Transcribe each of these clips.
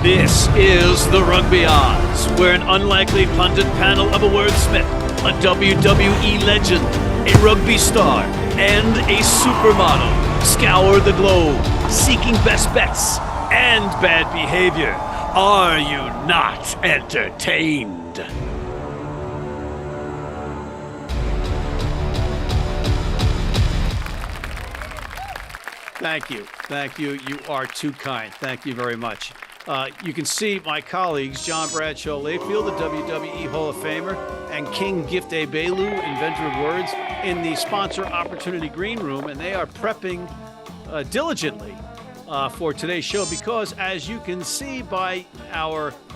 This is the Rugby Odds, where an unlikely pundit panel of a wordsmith, a WWE legend, a rugby star, and a supermodel scour the globe, seeking best bets and bad behavior. Are you not entertained? Thank you. Thank you. You are too kind. Thank you very much. You can see my colleagues, John Bradshaw Layfield, the WWE Hall of Famer, and King Gift Egbelu, inventor of words, in the sponsor opportunity green room, and they are prepping diligently for today's show because, as you can see by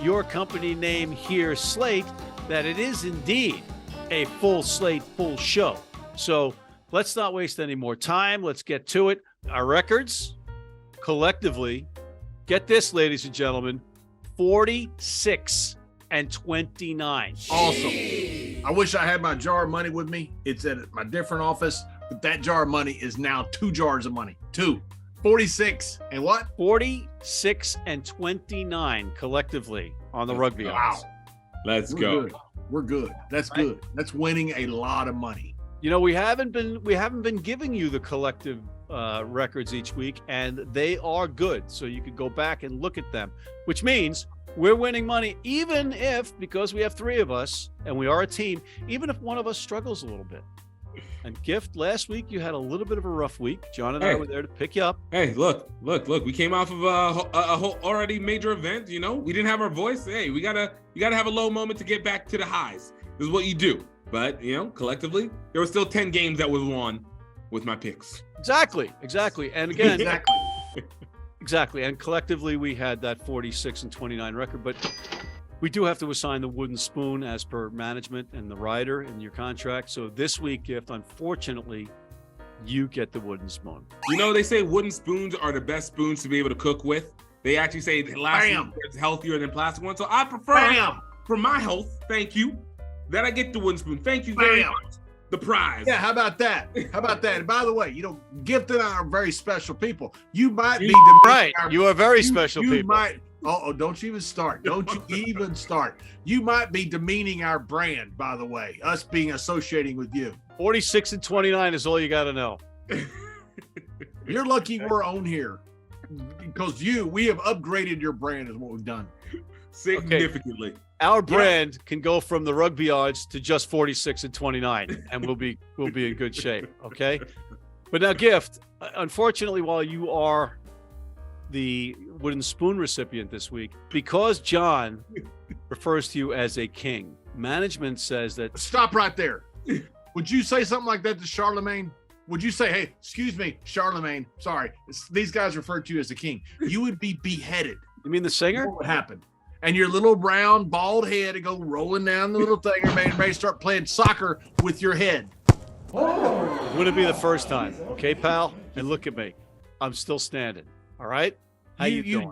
your company name here, slate, that it is indeed a full slate, full show. So let's not waste any more time. Let's get to it. Our records collectively, get this, ladies and gentlemen, 46 and 29. Awesome. I wish I had my jar of money with me. It's at my different office, but that jar of money is now 2 jars of money. 2. 46 and what? 46 and 29 collectively on the Rugby Odds. Wow. Let's go. Good. We're good. That's Right? good. That's winning a lot of money. You know, we haven't been giving you the collective records each week, and they are good. So you could go back and look at them, which means we're winning money, even if, because we have 3 of us and we are a team, even if one of us struggles a little bit. And Gift, last week you had a little bit of a rough week. John and I were there to pick you up. Hey, look. We came off of a whole already major event. You know, we didn't have our voice. Hey, you gotta have a low moment to get back to the highs. This is what you do. But, you know, collectively, there were still 10 games that was won with my picks. Exactly. And again, Exactly. exactly. And collectively, we had that 46 and 29 record. But we do have to assign the wooden spoon as per management and the rider in your contract. So this week, Gift, unfortunately, you get the wooden spoon. You know, they say wooden spoons are the best spoons to be able to cook with. They actually say the last one is healthier than plastic ones. So I prefer, for my health, thank you, that I get the wooden spoon. Thank you very much. The prize. Yeah, how about that? And by the way, you know, Gift and I are very special people. You might be right. You are very special people. You might. Don't you even start. Don't you even start. You might be demeaning our brand, by the way, us being associating with you. 46 and 29 is all you got to know. You're lucky we're on here because we have upgraded your brand is what we've done. Significantly. Okay. Our brand can go from the Rugby Odds to just 46 and 29, and we'll be in good shape. Okay. But now, Gift, unfortunately, while you are the wooden spoon recipient this week, because John refers to you as a king, management says that. Stop right there. Would you say something like that to Charlemagne? Would you say, hey, excuse me, Charlemagne, sorry, these guys refer to you as the king. You would be beheaded. You mean the singer? What would happen? And your little brown bald head would go rolling down the little thing, and everybody start playing soccer with your head. Wouldn't be the first time. Okay, pal? And look at me. I'm still standing. All right? How you doing?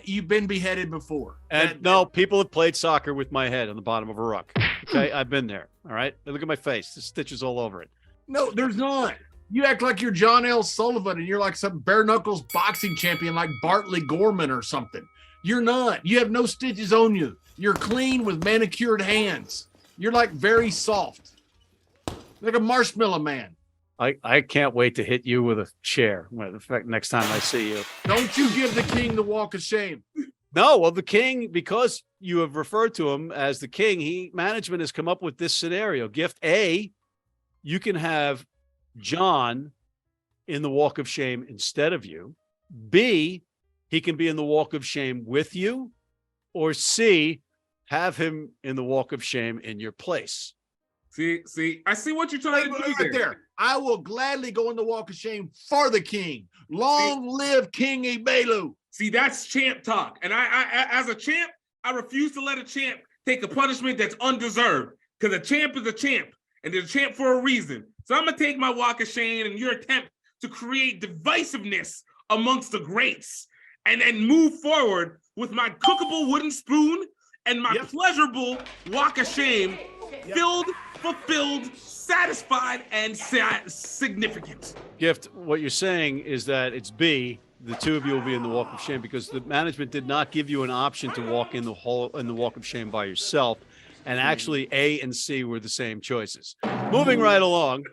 You've been beheaded before. And people have played soccer with my head on the bottom of a ruck. Okay? I've been there. All right? Look at my face. There's stitches all over it. No, there's not. You act like you're John L. Sullivan and you're like some bare knuckles boxing champion like Bartley Gorman or something. You're not. You have no stitches on you. You're clean with manicured hands. You're like very soft. Like a marshmallow man. I can't wait to hit you with a chair next time I see you. Don't you give the king the walk of shame. No, well, the king, because you have referred to him as the king, management has come up with this scenario. Gift A, you can have John in the walk of shame instead of you. B, he can be in the walk of shame with you. Or C, have him in the walk of shame in your place. See, I see what you're trying to do right there. I will gladly go in the walk of shame for the king. Long live King Egbelu. See, that's champ talk. And I, as a champ, I refuse to let a champ take a punishment that's undeserved. Because a champ is a champ, and they're a champ for a reason. So I'm gonna take my walk of shame and your attempt to create divisiveness amongst the greats, and then move forward with my cookable wooden spoon and my pleasurable walk of shame, filled, fulfilled, satisfied, and significant. Gift, what you're saying is that it's B, the two of you will be in the walk of shame because the management did not give you an option to walk in the walk of shame by yourself. And actually, A and C were the same choices. Moving right along.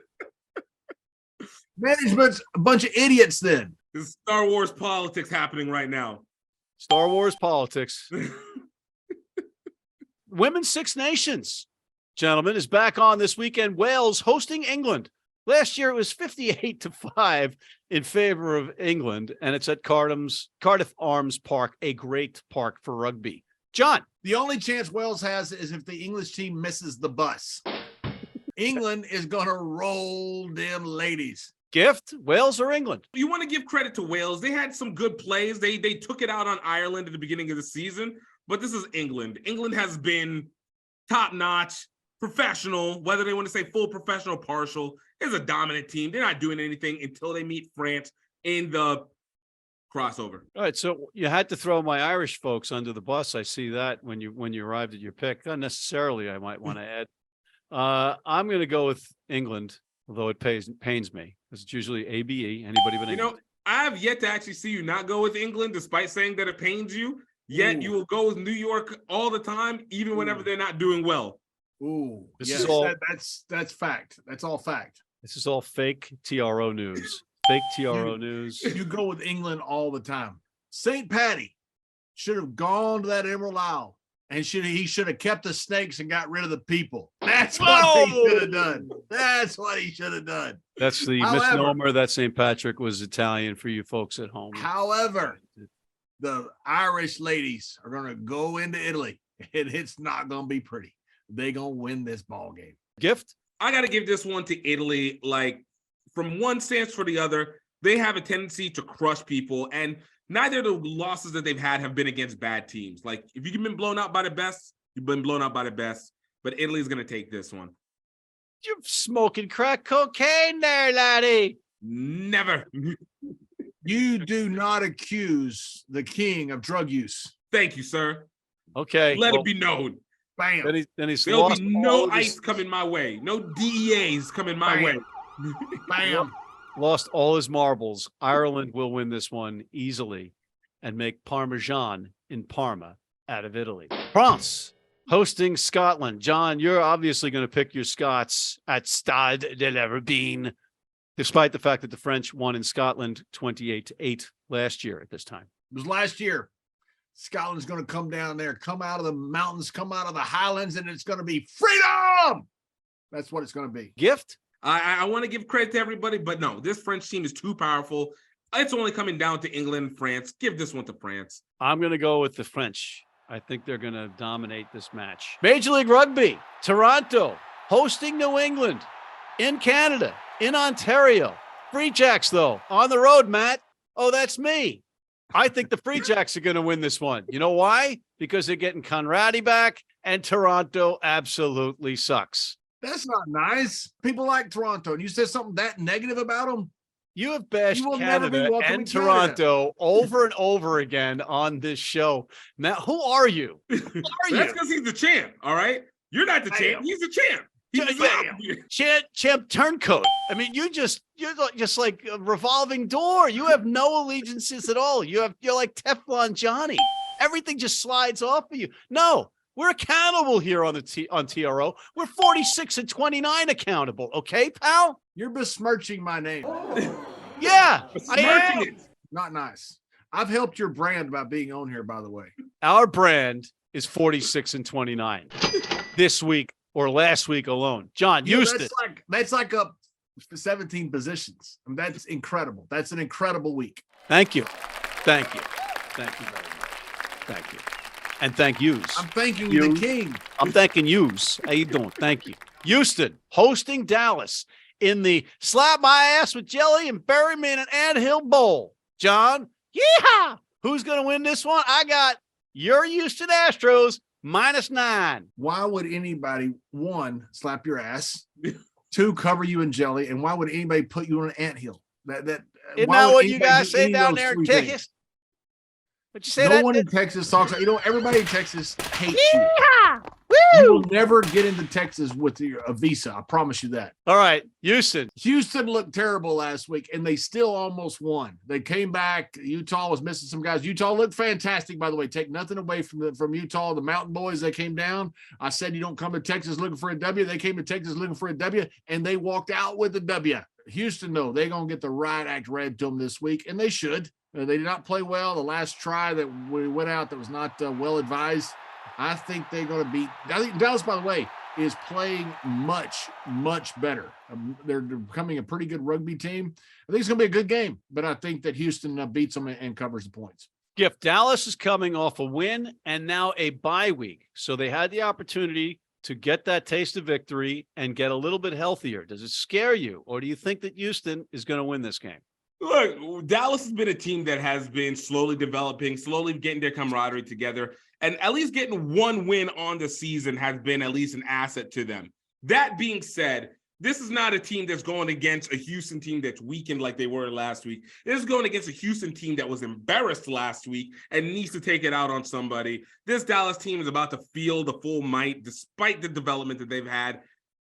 Management's a bunch of idiots then. This is Star Wars politics happening right now. Star Wars politics. Women's Six Nations, gentlemen, is back on this weekend. Wales hosting England. Last year, it was 58-5 in favor of England, and it's at Cardiff Arms Park, a great park for rugby. John. The only chance Wales has is if the English team misses the bus. England is going to roll them ladies. Gift, Wales or England? You want to give credit to Wales. They had some good plays. They took it out on Ireland at the beginning of the season, but this is England. England has been top-notch, professional, whether they want to say full professional, partial, is a dominant team. They're not doing anything until they meet France in the crossover. All right, so you had to throw my Irish folks under the bus. I see that when you arrived at your pick. Not necessarily, I might want to add. I'm going to go with England, although it pains me. It's usually ABE, anybody but England. You know, I have yet to actually see you not go with England, despite saying that it pains you. Yet you will go with New York all the time, even whenever they're not doing well. Ooh, This yes, is all that's fact. That's all fact. This is all fake TRO news. Fake TRO news. You go with England all the time. St. Patty should have gone to that Emerald Isle and he should have kept the snakes and got rid of the people. That's what he should have done. That's what he should have done. That's the misnomer that St. Patrick was Italian for you folks at home. However, the Irish ladies are going to go into Italy and it's not going to be pretty. They're going to win this ball game. Gift? I got to give this one to Italy. Like, from one stance for the other, they have a tendency to crush people, and neither of the losses that they've had have been against bad teams. Like, if you've been blown out by the best, you've been blown out by the best, but Italy's going to take this one. You're smoking crack cocaine there, laddie. Never. You do not accuse the king of drug use. Thank you, sir. Okay. Let it be known. Bam. Then he's There'll lost be no all of ICE his, coming my way. No DEAs coming my Bam. way. Bam. lost all his marbles. Ireland will win this one easily and make Parmesan in Parma out of Italy. France hosting Scotland. John, you're obviously going to pick your Scots at Stade de la Rabine, despite the fact that the French won in Scotland 28-8 last year at this time. It was last year. Scotland's going to come down there, come out of the mountains, come out of the highlands, and it's going to be freedom. That's what it's going to be. Gift? I want to give credit to everybody, but no, this French team is too powerful. It's only coming down to England and France. Give this one to France. I'm going to go with the French. I think they're going to dominate this match. Major League Rugby, Toronto hosting New England in Canada, in Ontario. Free Jacks, though, on the road, Matt. Oh, that's me. I think the Free Jacks are going to win this one. You know why? Because they're getting Conradi back, and Toronto absolutely sucks. That's not nice. People like Toronto, and you said something that negative about them. You have bashed You will never be Canada welcome and in Canada. Toronto over and over again on this show. Matt, who are you? Who are you? That's because he's the champ, all right? You're not the champ. He's the champ. He's the Champ turncoat. I mean, you're just like a revolving door. You have no allegiances at all. You're like Teflon Johnny. Everything just slides off of you. No, we're accountable here on on TRO. We're 46-29 accountable. Okay, pal? You're besmirching my name. Yeah, I am. Smirching it. Not nice. I've helped your brand by being on here, by the way. Our brand is 46-29 this week or last week alone. John, Houston. That's like up 17 positions. I mean, that's incredible. That's an incredible week. Thank you. Thank you. Thank you very much. Thank you. And thank yous. I'm thanking You. the king. I'm thanking yous. How you doing? Thank you. Houston hosting Dallas in the slap my ass with jelly and bury me in an anthill bowl. John, yeehaw! Who's going to win this one? I got your Houston Astros -9. Why would anybody, one, slap your ass, two, cover you in jelly, and why would anybody put you on an anthill? Isn't why that would what you anybody guys do say any of down those there in three Texas? things? But you say No that. one in Texas talks. Everybody in Texas hates you. Yeah. Woo! Everybody in Texas hates you. Yeah. You Woo! will never get into Texas with a visa. I promise you that. All right, Houston. Houston looked terrible last week, and they still almost won. They came back. Utah was missing some guys. Utah looked fantastic, by the way. Take nothing away from Utah. The Mountain Boys, they came down. I said you don't come to Texas looking for a W. They came to Texas looking for a W, and they walked out with a W. Houston, though, they're going to get the right act read to them this week, and they should. They did not play well. The last try that we went out that was not well advised. I think they're going to beat. I think Dallas, by the way, is playing much, much better. They're becoming a pretty good rugby team. I think it's going to be a good game, but I think that Houston beats them and covers the points. Gift, Dallas is coming off a win and now a bye week. So they had the opportunity to get that taste of victory and get a little bit healthier. Does it scare you, or do you think that Houston is going to win this game? Look, Dallas has been a team that has been slowly developing, slowly getting their camaraderie together, and at least getting one win on the season has been at least an asset to them. That being said, this is not a team that's going against a Houston team that's weakened like they were last week. This is going against a Houston team that was embarrassed last week and needs to take it out on somebody. This Dallas team is about to feel the full might despite the development that they've had.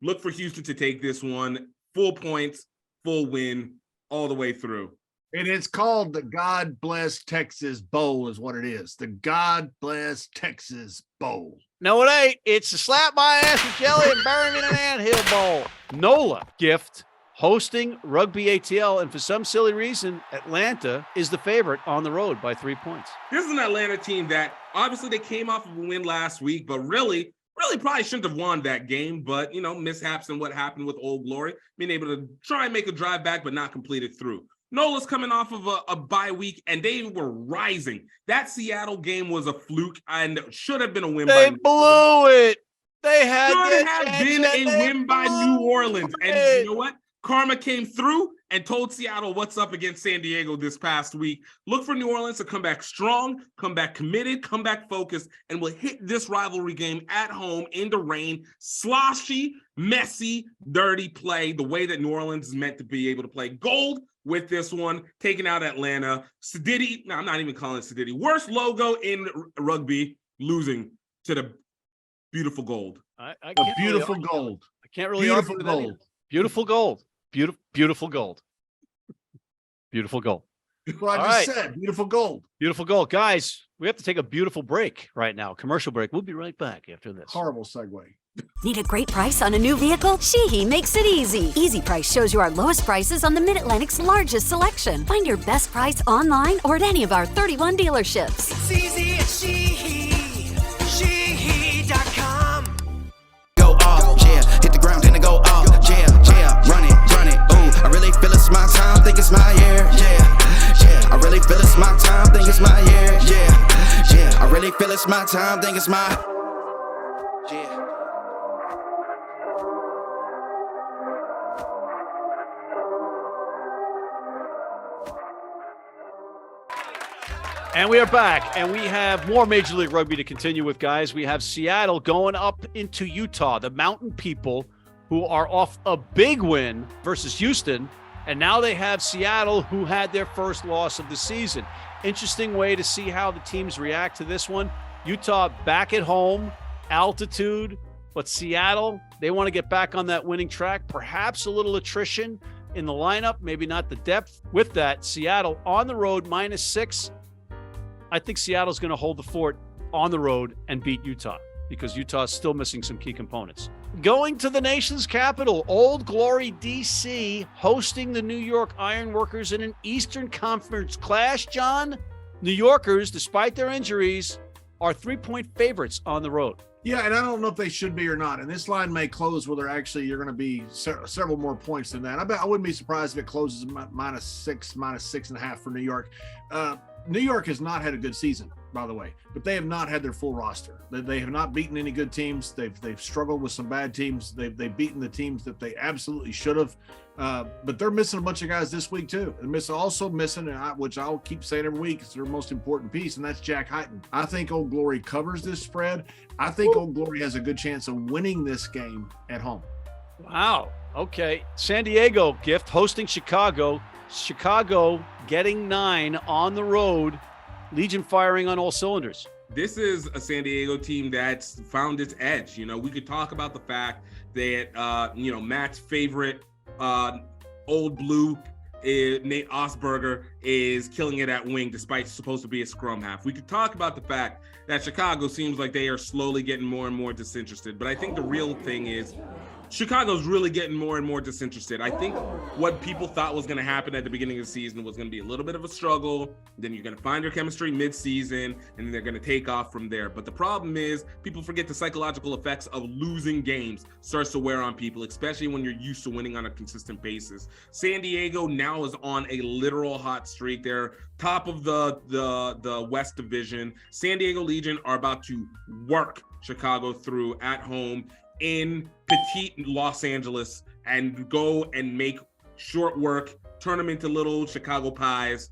Look for Houston to take this one. Full points, full win, all the way through. And it's called the God Bless Texas Bowl is what it is. The God Bless Texas Bowl. No, it ain't. It's a slap my ass with jelly and bury me in an anthill bowl. NOLA, Gift, hosting Rugby ATL, and for some silly reason, Atlanta is the favorite on the road by 3 points. This is an Atlanta team that obviously they came off of a win last week, but really probably shouldn't have won that game. But, mishaps and what happened with Old Glory, being able to try and make a drive back, but not complete it through. Nola's coming off of a bye week, and they were rising. That Seattle game was a fluke and should have been a win. They blew it. They had should have been a win by New Orleans. And you know what? Karma came through and told Seattle what's up against San Diego this past week. Look for New Orleans to come back strong, come back committed, come back focused, and will hit this rivalry game at home in the rain. Sloshy, messy, dirty play, the way that New Orleans is meant to be able to play. Gold with this one, taking out Atlanta. Sadiddy, no, I'm not even calling it Sadiddy. Worst logo in rugby, losing to the beautiful gold. Beautiful gold. I can't really Beautiful argue with any of gold. it. Beautiful gold. Beautiful gold. Beautiful gold. Well, I just said, beautiful gold. Beautiful gold. Guys, we have to take a beautiful break right now. Commercial break. We'll be right back after this. Horrible segue. Need a great price on a new vehicle? Sheehy makes it easy. Easy Price shows you our lowest prices on the Mid-Atlantic's largest selection. Find your best price online or at any of our 31 dealerships. It's easy at Sheehy. Sheehy.com. Go off, yeah. Hit the ground, then I go off, yeah. Run it, ooh. I really feel it's my time, think it's my year, yeah. I really feel it's my time, think it's my year, yeah. I really feel it's my time, think it's my, yeah. And we are back, and we have more Major League Rugby to continue with, guys. We have Seattle going up into Utah, the Mountain People, who are off a big win versus Houston, and now they have Seattle, who had their first loss of the season. Interesting way to see how the teams react to this one. Utah back at home, altitude, but Seattle, they want to get back on that winning track. Perhaps a little attrition in the lineup, maybe not the depth. With that, Seattle on the road, -6. I think Seattle's going to hold the fort on the road and beat Utah because Utah is still missing some key components. Going to the nation's capital, Old Glory, D.C., hosting the New York Ironworkers in an Eastern Conference clash, John. New Yorkers, despite their injuries, are 3-point favorites on the road. Yeah, and I don't know if they should be or not. And this line may close where you're going to be several more points than that. I wouldn't be surprised if it closes -6, -6.5 for New York. New York has not had a good season, by the way, but they have not had their full roster. They have not beaten any good teams. They've struggled with some bad teams. They've beaten the teams that they absolutely should have. But they're missing a bunch of guys this week too. They're also missing, which I'll keep saying every week, it's their most important piece, and that's Jack Hyten. I think Old Glory covers this spread. I think Old Glory has a good chance of winning this game at home. Wow. Okay. San Diego, Gift, hosting Chicago. Chicago getting 9 on the road. Legion firing on all cylinders. This is a San Diego team that's found its edge. We could talk about the fact that, Matt's favorite old blue, Nate Osberger, is killing it at wing despite supposed to be a scrum half. We could talk about the fact that Chicago seems like they are slowly getting more and more disinterested. But I think the real thing is Chicago's really getting more and more disinterested. I think what people thought was going to happen at the beginning of the season was going to be a little bit of a struggle. Then you're going to find your chemistry mid-season, and they're going to take off from there. But the problem is people forget the psychological effects of losing games starts to wear on people, especially when you're used to winning on a consistent basis. San Diego now is on a literal hot streak. They're top of the West Division. San Diego Legion are about to work Chicago through at home in petite Los Angeles and go and make short work, turn them into little Chicago pies,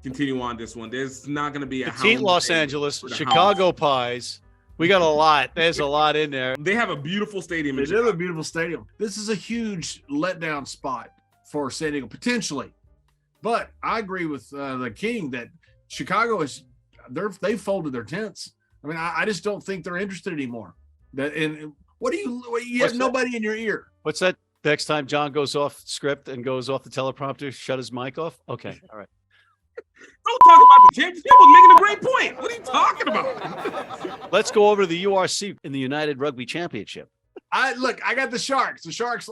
continue on this one. There's not going to be a petite Los Angeles, Chicago pies. We got a lot. There's a lot in there. They have a beautiful stadium. They do have a beautiful stadium. This is a huge letdown spot for San Diego, potentially. But I agree with the King that Chicago they've folded their tents. I mean, I just don't think they're interested anymore. You have nobody in your ear. What's that? Next time John goes off script and goes off the teleprompter, shut his mic off? Okay, all right. Don't talk about the champions. He was making a great point. What are you talking about? Let's go over to the URC in the United Rugby Championship. I got the Sharks. The Sharks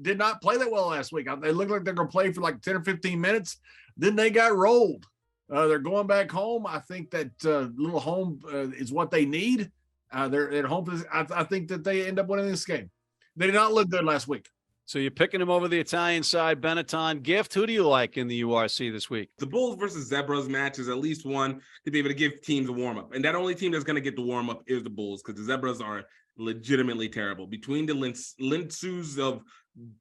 did not play that well last week. They looked like they're going to play for like 10 or 15 minutes. Then they got rolled. They're going back home. I think that little home is what they need. They're at home. I think that they end up winning this game. They did not look good last week. So you're picking them over the Italian side, Benetton. Gift, who do you like in the URC this week? The Bulls versus Zebras match is at least one to be able to give teams a warm-up. And that only team that's going to get the warm-up is the Bulls, because the Zebras are legitimately terrible. Between the Lintsus of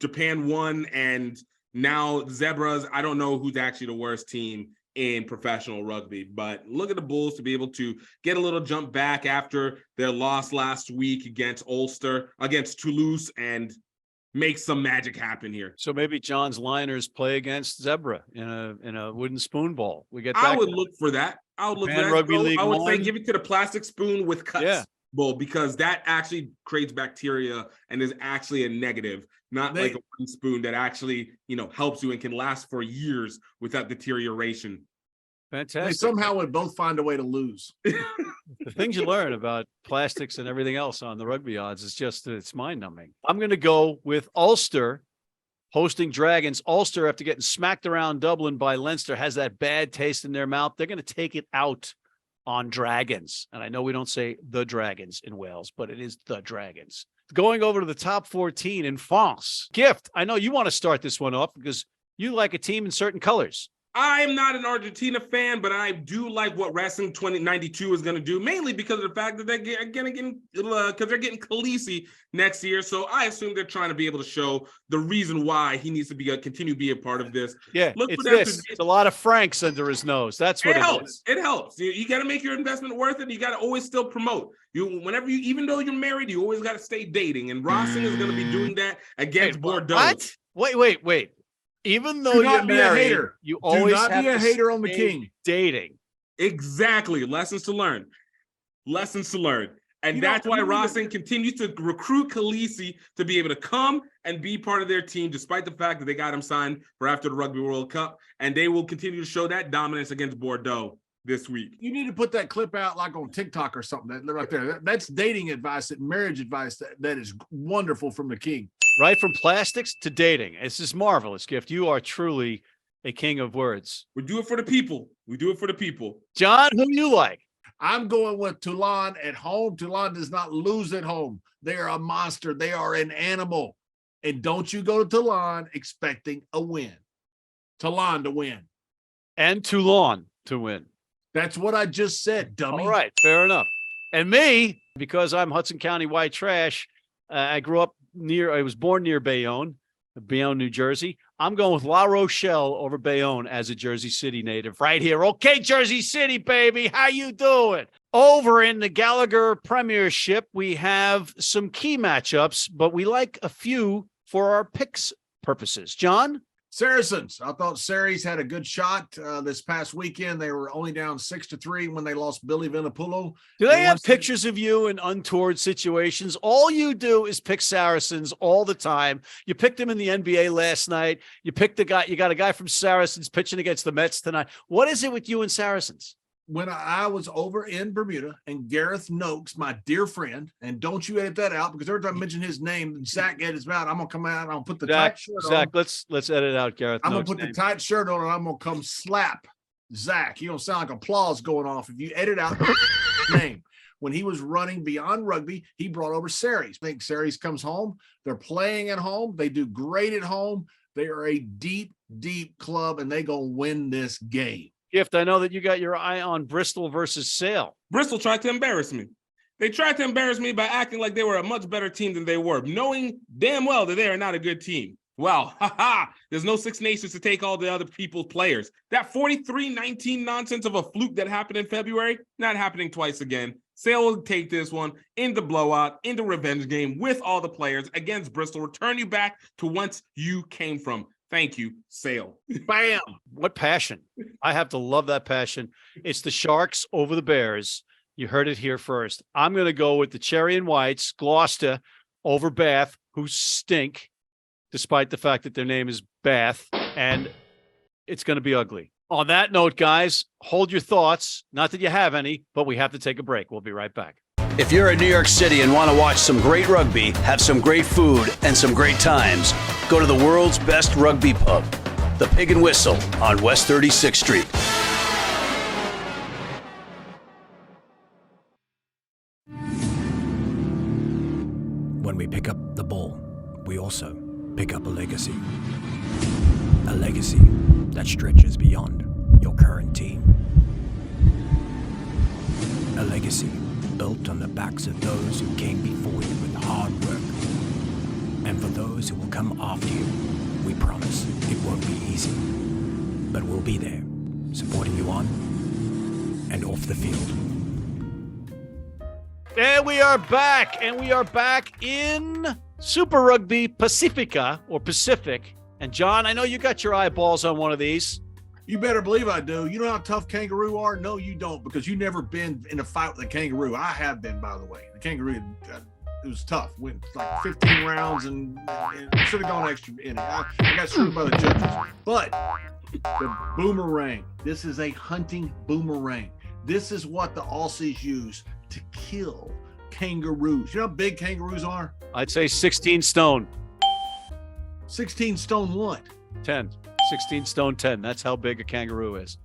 Japan 1 and now Zebras, I don't know who's actually the worst team in professional rugby. But look at the Bulls to be able to get a little jump back after their loss last week against Toulouse, and make some magic happen here. So maybe John's Liners play against Zebra in a wooden spoon ball. We get. I would look for that. I would look for that. Rugby League I would say one. give it to the plastic spoon with cuts bowl, because that actually creates bacteria and is actually a negative. Not like a wooden spoon that actually, helps you and can last for years without deterioration. Fantastic. They somehow would both find a way to lose. The things you learn about plastics and everything else on the Rugby Odds is it's mind-numbing. I'm going to go with Ulster hosting Dragons. Ulster, after getting smacked around Dublin by Leinster, has that bad taste in their mouth. They're going to take it out on Dragons. And I know we don't say the Dragons in Wales, but it is the Dragons. Going over to the top 14 in France. Gift, I know you want to start this one off because you like a team in certain colors. I am not an Argentina fan, but I do like what Wrestling 2092 is going to do, mainly because of the fact that they're getting Khaleesi next year. So I assume they're trying to be able to show the reason why he needs to continue to be a part of this. Yeah, it's a lot of Franks under his nose. That's what it helps. It helps. You got to make your investment worth it. You got to always still promote. Even though you're married, you always got to stay dating. And Racing is going to be doing that against Bordeaux. What? Wait. Even though you're married, you always have to be a hater on the King. Dating. Exactly. Lessons to learn. And that's why Racing continues to recruit Khaleesi to be able to come and be part of their team, despite the fact that they got him signed for after the Rugby World Cup. And they will continue to show that dominance against Bordeaux this week. You need to put that clip out like on TikTok or something. That right there. That's dating advice, marriage advice. That is wonderful from the King. Right from plastics to dating. It's just marvelous, Gift. You are truly a king of words. We do it for the people. John, who do you like? I'm going with Toulon at home. Toulon does not lose at home. They are a monster. They are an animal. And don't you go to Toulon expecting a win. Toulon to win. And Toulon to win. That's what I just said, dummy. All right, fair enough. And me, because I'm Hudson County white trash, I was born near Bayonne, New Jersey. I'm going with La Rochelle over Bayonne as a Jersey City native right here. Okay, Jersey City, baby. How you doing? Over in the Gallagher Premiership, we have some key matchups, but we like a few for our picks purposes. John? Saracens. I thought Saris had a good shot this past weekend. They were only down 6-3 when they lost Billy Venipulo. Do they have pictures of you in untoward situations? All you do is pick Saracens all the time. You picked him in the NBA last night. You picked the guy. You got a guy from Saracens pitching against the Mets tonight. What is it with you and Saracens? When I was over in Bermuda and Gareth Noakes, my dear friend, and don't you edit that out because every time I mention his name, Zack edits his mouth. I'm gonna come out. I'm gonna put the tight shirt on. Zack, let's edit out Gareth. I'm gonna put the tight shirt on, and I'm gonna come slap Zack. You don't sound like applause going off if you edit out the name. When he was running Beyond Rugby, he brought over Saris. I think Saris comes home. They're playing at home. They do great at home. They are a deep, deep club, and they gonna win this game. Gift, I know that you got your eye on Bristol versus Sale. Bristol tried to embarrass me. They tried to embarrass me by acting like they were a much better team than they were, knowing damn well that they are not a good team. Well, there's no Six Nations to take all the other people's players. That 43-19 nonsense of a fluke that happened in February, not happening twice again. Sale will take this one in the blowout, in the revenge game with all the players against Bristol. Return you back to whence you came from. Thank you, Sale. Bam. What passion. I have to love that passion. It's the Sharks over the Bears. You heard it here first. I'm going to go with the Cherry and Whites, Gloucester over Bath, who stink, despite the fact that their name is Bath, and it's going to be ugly. On that note, guys, hold your thoughts. Not that you have any, but we have to take a break. We'll be right back. If you're in New York City and want to watch some great rugby, have some great food, and some great times, go to the world's best rugby pub, the Pig and Whistle on West 36th Street. When we pick up the ball, we also pick up a legacy. A legacy that stretches beyond your current team. A legacy built on the backs of those who came before you with hard work. And for those who will come after you, we promise it won't be easy. But we'll be there, supporting you on and off the field. And we are back, in Super Rugby Pacifica, or Pacific. And John, I know you got your eyeballs on one of these. You better believe I do. You know how tough kangaroo are? No, you don't, because you've never been in a fight with a kangaroo. I have been, by the way. The kangaroo, it was tough. Went like 15 rounds and should have gone extra in it. I got screwed by the judges. But the boomerang, this is a hunting boomerang. This is what the Aussies use to kill kangaroos. You know how big kangaroos are? I'd say 16 stone. 16 stone what? 10. 16 stone 10. That's how big a kangaroo is.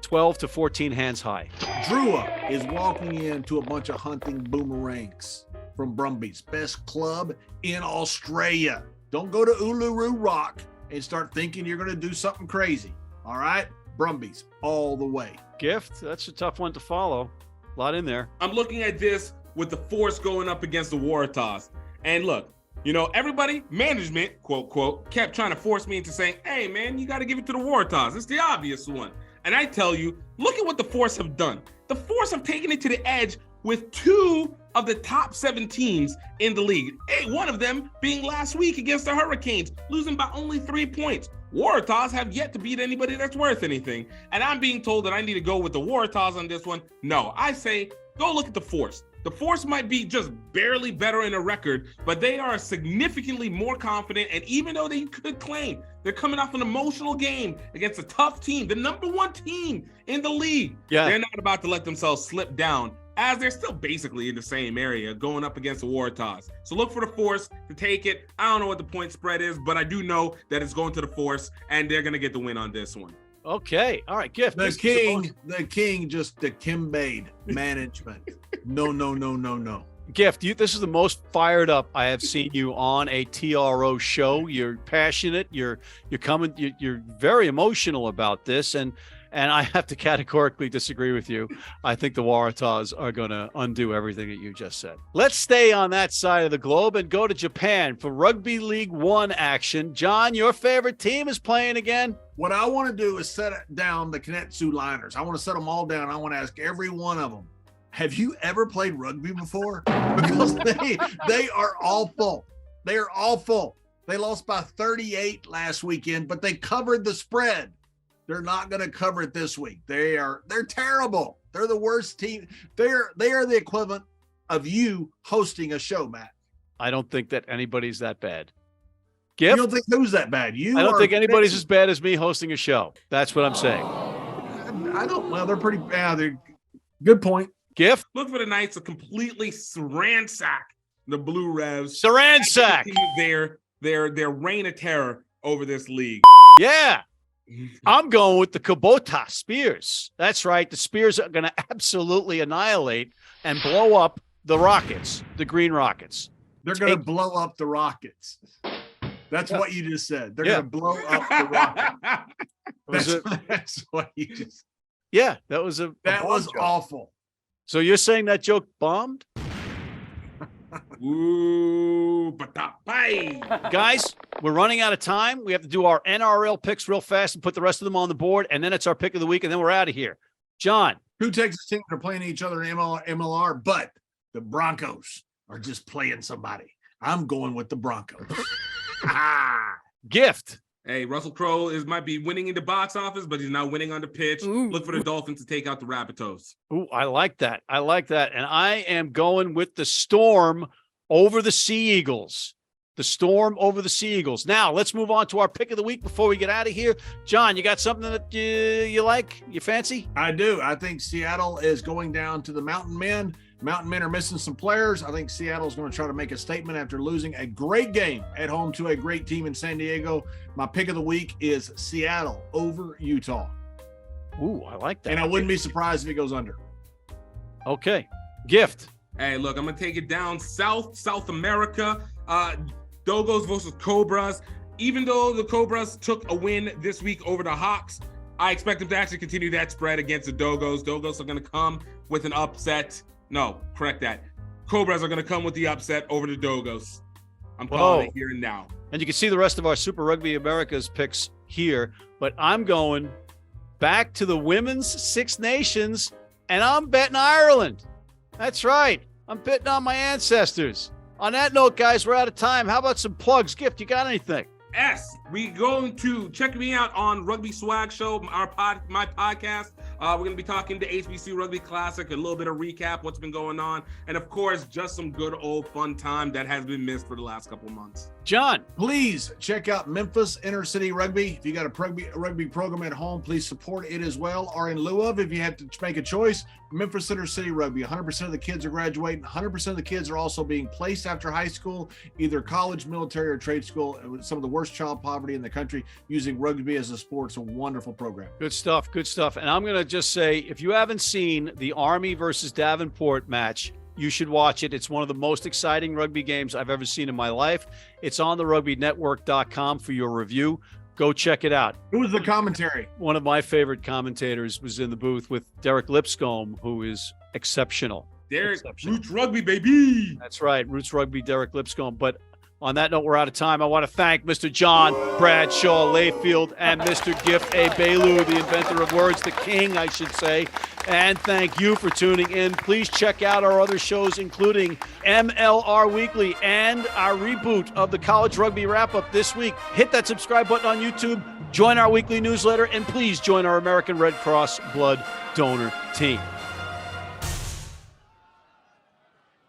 12 to 14 hands high. Drua is walking into a bunch of hunting boomerangs from Brumbies. Best club in Australia. Don't go to Uluru Rock and start thinking you're going to do something crazy. All right? Brumbies all the way. Gift, that's a tough one to follow. A lot in there. I'm looking at this with the Force going up against the Waratahs. And look, you know, everybody, management, quote, quote, kept trying to force me into saying, hey, man, you got to give it to the Waratahs. It's the obvious one. And I tell you, look at what the Force have done. The Force have taken it to the edge with 2 of the top 7 teams in the league. One of them being last week against the Hurricanes, losing by only 3 points. Waratahs have yet to beat anybody that's worth anything. And I'm being told that I need to go with the Waratahs on this one. No, I say, go look at the Force. The Force might be just barely better in a record, but they are significantly more confident. And even though they could claim they're coming off an emotional game against a tough team, the number 1 team in the league, they're not about to let themselves slip down, as they're still basically in the same area going up against the Waratahs. So look for the Force to take it. I don't know what the point spread is, but I do know that it's going to the Force, and they're going to get the win on this one. Okay. All right, Gift. The king just the Kimbade management. No. Gift, this is the most fired up I have seen you on a TRO show. You're passionate. You're very emotional about this, and I have to categorically disagree with you. I think the Waratahs are going to undo everything that you just said. Let's stay on that side of the globe and go to Japan for Rugby League 1 action. John, your favorite team is playing again. What I want to do is set down the Kintetsu liners. I want to set them all down. I want to ask every one of them, have you ever played rugby before? Because they are awful. They are awful. They lost by 38 last weekend, but they covered the spread. They're not going to cover it this week. They're terrible. They're the worst team. They are the equivalent of you hosting a show, Matt. I don't think that anybody's that bad. Gift? You don't think who's that bad? I don't think anybody's as bad as me hosting a show. That's what I'm saying. I don't. Well, they're pretty bad. They're good point. Gift? Look for the Knights to completely ransack the Blue Revs. Saransack. Their reign of terror over this league. Yeah. I'm going with the Kubota Spears. That's right. The Spears are going to absolutely annihilate and blow up the Rockets, the Green Rockets. They're going to blow up the Rockets. That's what you just said. They're going to blow up the Rockets. That's what you just. Yeah, that was awful. So you're saying that joke bombed? Ooh, guys, we're running out of time. We have to do our NRL picks real fast and put the rest of them on the board, and then it's our pick of the week, and then we're out of here. John. Who takes a team? They're playing each other in MLR, but the Broncos are just playing somebody. I'm going with the Broncos. Gift. Hey, Russell Crowe might be winning in the box office, but he's not winning on the pitch. Ooh. Look for the Dolphins to take out the Rabbitohs. Ooh, I like that. And I am going with the Storm over the Sea Eagles. The Storm over the Sea Eagles. Now, let's move on to our pick of the week before we get out of here. John, you got something that you like? You fancy? I do. I think Seattle is going down to the Mountain Men. Mountain Men are missing some players. I think Seattle's going to try to make a statement after losing a great game at home to a great team in San Diego. My pick of the week is Seattle over Utah. Ooh, I like that. And I wouldn't be surprised if it goes under. Okay. Gift. Hey, look, I'm going to take it down South America. Dogos versus Cobras. Even though the Cobras took a win this week over the Hawks, I expect them to actually continue that spread against the Dogos. Dogos are going to come with an upset. No, correct that. Cobras are going to come with the upset over the Dogos. I'm calling it here and now. And you can see the rest of our Super Rugby America's picks here, but I'm going back to the Women's Six Nations, and I'm betting Ireland. That's right. I'm betting on my ancestors. On that note, guys, we're out of time. How about some plugs? Gift, you got anything? Yes, we going to check me out on Rugby Swag Show, my podcast. We're going to be talking to HBC Rugby Classic, a little bit of recap, what's been going on, and of course, just some good old fun time that has been missed for the last couple of months. John. Please check out Memphis Intercity Rugby. If you got a rugby program at home, please support it as well, or in lieu of, if you have to make a choice, Memphis Intercity Rugby. 100% of the kids are graduating. 100% of the kids are also being placed after high school, either college, military, or trade school. Some of the worst child poverty in the country, using rugby as a sport. It's a wonderful program. Good stuff. And I'm going to just say, if you haven't seen the Army versus Davenport match, you should watch it. It's one of the most exciting rugby games I've ever seen in my life. It's on the rugbynetwork.com for your review. Go check it out. Who was the commentary? One of my favorite commentators was in the booth with Derek Lipscomb, who is exceptional. Roots Rugby, baby. That's right. Roots Rugby, Derek Lipscomb. But on that note, we're out of time. I want to thank Mr. John Bradshaw Layfield and Mr. Gift Egbelu, the inventor of words, the king, I should say. And thank you for tuning in. Please check out our other shows, including MLR Weekly and our reboot of the College Rugby Wrap-Up this week. Hit that subscribe button on YouTube, join our weekly newsletter, and please join our American Red Cross Blood Donor Team.